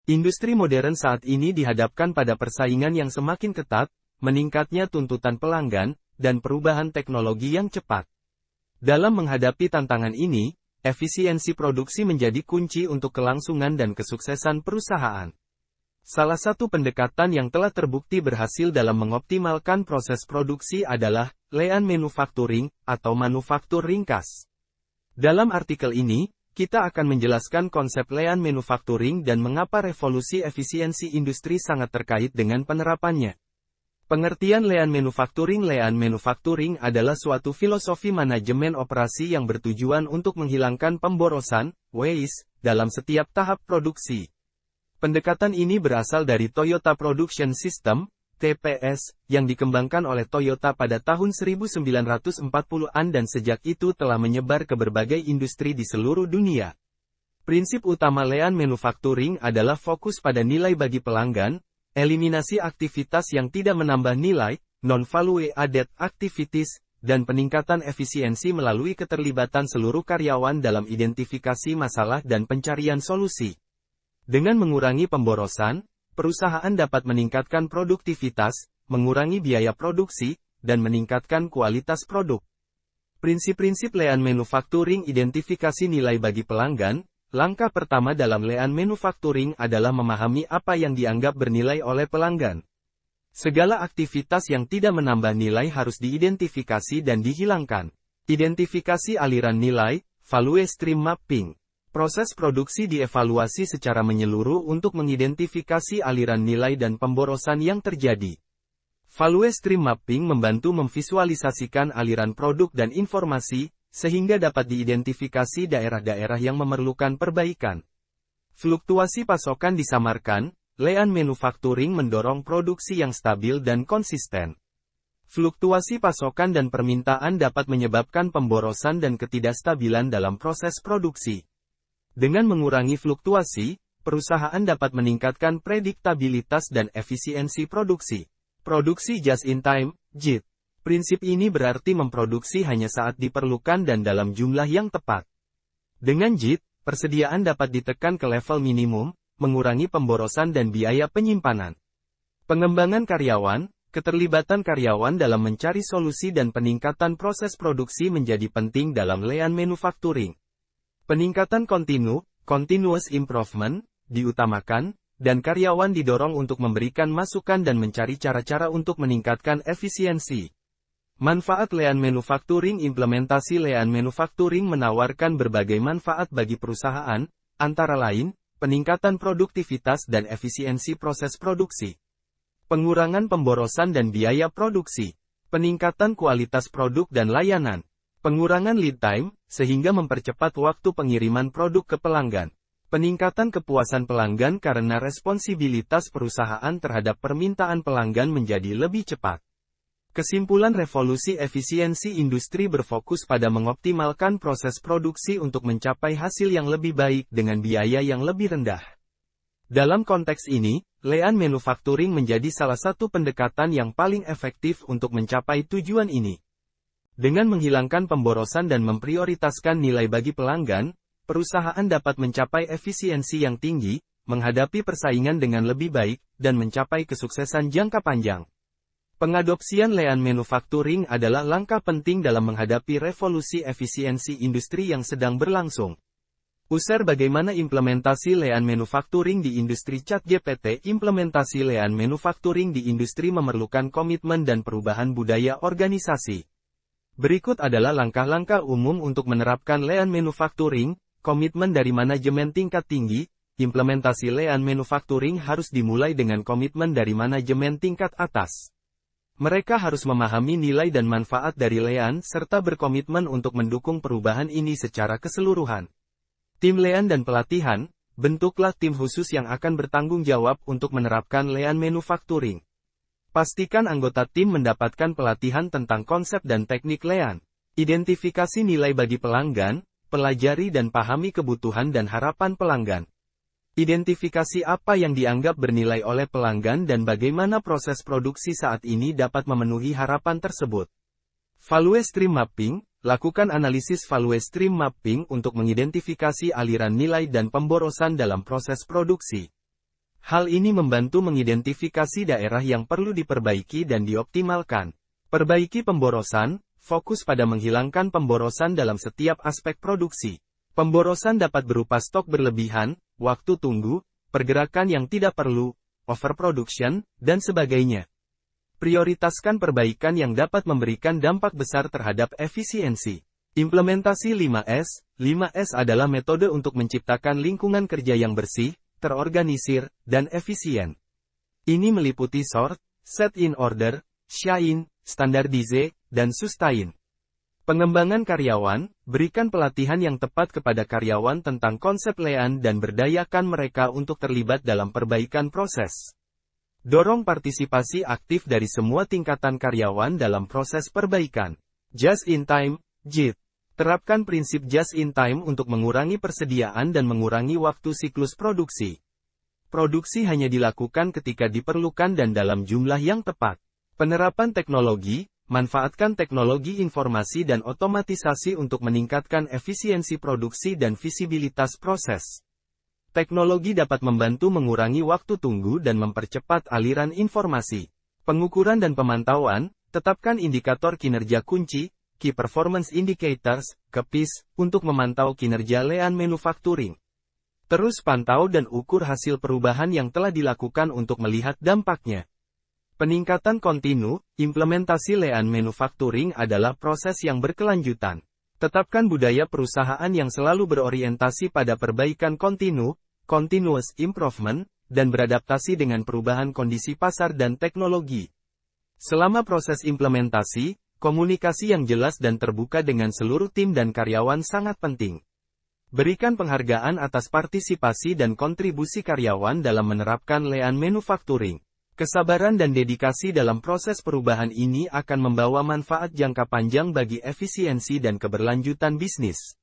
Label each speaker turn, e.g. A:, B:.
A: Industri modern saat ini dihadapkan pada persaingan yang semakin ketat, meningkatnya tuntutan pelanggan, dan perubahan teknologi yang cepat. Dalam menghadapi tantangan ini, efisiensi produksi menjadi kunci untuk kelangsungan dan kesuksesan perusahaan. Salah satu pendekatan yang telah terbukti berhasil dalam mengoptimalkan proses produksi adalah lean manufacturing atau manufaktur ringkas. Dalam artikel ini, kita akan menjelaskan konsep lean manufacturing dan mengapa revolusi efisiensi industri sangat terkait dengan penerapannya. Pengertian lean manufacturing adalah suatu filosofi manajemen operasi yang bertujuan untuk menghilangkan pemborosan, waste, dalam setiap tahap produksi. Pendekatan ini berasal dari Toyota Production System, TPS, yang dikembangkan oleh Toyota pada tahun 1940-an dan sejak itu telah menyebar ke berbagai industri di seluruh dunia. Prinsip utama lean manufacturing adalah fokus pada nilai bagi pelanggan, eliminasi aktivitas yang tidak menambah nilai, non-value added activities, dan peningkatan efisiensi melalui keterlibatan seluruh karyawan dalam identifikasi masalah dan pencarian solusi. Dengan mengurangi pemborosan, perusahaan dapat meningkatkan produktivitas, mengurangi biaya produksi, dan meningkatkan kualitas produk. Prinsip-prinsip lean manufacturing identifikasi nilai bagi pelanggan. Langkah pertama dalam lean manufacturing adalah memahami apa yang dianggap bernilai oleh pelanggan. Segala aktivitas yang tidak menambah nilai harus diidentifikasi dan dihilangkan. Identifikasi aliran nilai, value stream mapping. Proses produksi dievaluasi secara menyeluruh untuk mengidentifikasi aliran nilai dan pemborosan yang terjadi. Value stream mapping membantu memvisualisasikan aliran produk dan informasi, sehingga dapat diidentifikasi daerah-daerah yang memerlukan perbaikan. Fluktuasi pasokan disamarkan, lean manufacturing mendorong produksi yang stabil dan konsisten. Fluktuasi pasokan dan permintaan dapat menyebabkan pemborosan dan ketidakstabilan dalam proses produksi. Dengan mengurangi fluktuasi, perusahaan dapat meningkatkan prediktabilitas dan efisiensi produksi. Produksi just in time, JIT. Prinsip ini berarti memproduksi hanya saat diperlukan dan dalam jumlah yang tepat. Dengan JIT, persediaan dapat ditekan ke level minimum, mengurangi pemborosan dan biaya penyimpanan. Pengembangan karyawan, keterlibatan karyawan dalam mencari solusi dan peningkatan proses produksi menjadi penting dalam lean manufacturing. Peningkatan continuous improvement, diutamakan, dan karyawan didorong untuk memberikan masukan dan mencari cara-cara untuk meningkatkan efisiensi. Manfaat lean manufacturing. Implementasi lean manufacturing menawarkan berbagai manfaat bagi perusahaan, antara lain, peningkatan produktivitas dan efisiensi proses produksi, pengurangan pemborosan dan biaya produksi, peningkatan kualitas produk dan layanan, pengurangan lead time, sehingga mempercepat waktu pengiriman produk ke pelanggan. Peningkatan kepuasan pelanggan karena responsibilitas perusahaan terhadap permintaan pelanggan menjadi lebih cepat. Kesimpulan revolusi efisiensi industri berfokus pada mengoptimalkan proses produksi untuk mencapai hasil yang lebih baik dengan biaya yang lebih rendah. Dalam konteks ini, lean manufacturing menjadi salah satu pendekatan yang paling efektif untuk mencapai tujuan ini. Dengan menghilangkan pemborosan dan memprioritaskan nilai bagi pelanggan, perusahaan dapat mencapai efisiensi yang tinggi, menghadapi persaingan dengan lebih baik, dan mencapai kesuksesan jangka panjang. Pengadopsian lean manufacturing adalah langkah penting dalam menghadapi revolusi efisiensi industri yang sedang berlangsung. User bagaimana implementasi lean manufacturing di industri ChatGPT. Implementasi lean manufacturing di industri memerlukan komitmen dan perubahan budaya organisasi. Berikut adalah langkah-langkah umum untuk menerapkan lean manufacturing. Komitmen dari manajemen tingkat tinggi. Implementasi lean manufacturing harus dimulai dengan komitmen dari manajemen tingkat atas. Mereka harus memahami nilai dan manfaat dari lean serta berkomitmen untuk mendukung perubahan ini secara keseluruhan. Tim lean dan pelatihan, bentuklah tim khusus yang akan bertanggung jawab untuk menerapkan lean manufacturing. Pastikan anggota tim mendapatkan pelatihan tentang konsep dan teknik lean. Identifikasi nilai bagi pelanggan, pelajari dan pahami kebutuhan dan harapan pelanggan. Identifikasi apa yang dianggap bernilai oleh pelanggan dan bagaimana proses produksi saat ini dapat memenuhi harapan tersebut. Value stream mapping, lakukan analisis value stream mapping untuk mengidentifikasi aliran nilai dan pemborosan dalam proses produksi. Hal ini membantu mengidentifikasi daerah yang perlu diperbaiki dan dioptimalkan. Perbaiki pemborosan, fokus pada menghilangkan pemborosan dalam setiap aspek produksi. Pemborosan dapat berupa stok berlebihan, waktu tunggu, pergerakan yang tidak perlu, overproduction, dan sebagainya. Prioritaskan perbaikan yang dapat memberikan dampak besar terhadap efisiensi. Implementasi 5S. 5S adalah metode untuk menciptakan lingkungan kerja yang bersih, terorganisir, dan efisien. Ini meliputi sort, set in order, shine, standardize, dan sustain. Pengembangan karyawan, berikan pelatihan yang tepat kepada karyawan tentang konsep lean dan berdayakan mereka untuk terlibat dalam perbaikan proses. Dorong partisipasi aktif dari semua tingkatan karyawan dalam proses perbaikan. Just in time, JIT. Terapkan prinsip just in time untuk mengurangi persediaan dan mengurangi waktu siklus produksi. Produksi hanya dilakukan ketika diperlukan dan dalam jumlah yang tepat. Penerapan teknologi. Manfaatkan teknologi informasi dan otomatisasi untuk meningkatkan efisiensi produksi dan visibilitas proses. Teknologi dapat membantu mengurangi waktu tunggu dan mempercepat aliran informasi. Pengukuran dan pemantauan, tetapkan indikator kinerja kunci, Key Performance Indicators, KPIs, untuk memantau kinerja lean manufacturing. Terus pantau dan ukur hasil perubahan yang telah dilakukan untuk melihat dampaknya. Peningkatan kontinu, implementasi lean manufacturing adalah proses yang berkelanjutan. Tetapkan budaya perusahaan yang selalu berorientasi pada perbaikan kontinu, continuous improvement, dan beradaptasi dengan perubahan kondisi pasar dan teknologi. Selama proses implementasi, komunikasi yang jelas dan terbuka dengan seluruh tim dan karyawan sangat penting. Berikan penghargaan atas partisipasi dan kontribusi karyawan dalam menerapkan lean manufacturing. Kesabaran dan dedikasi dalam proses perubahan ini akan membawa manfaat jangka panjang bagi efisiensi dan keberlanjutan bisnis.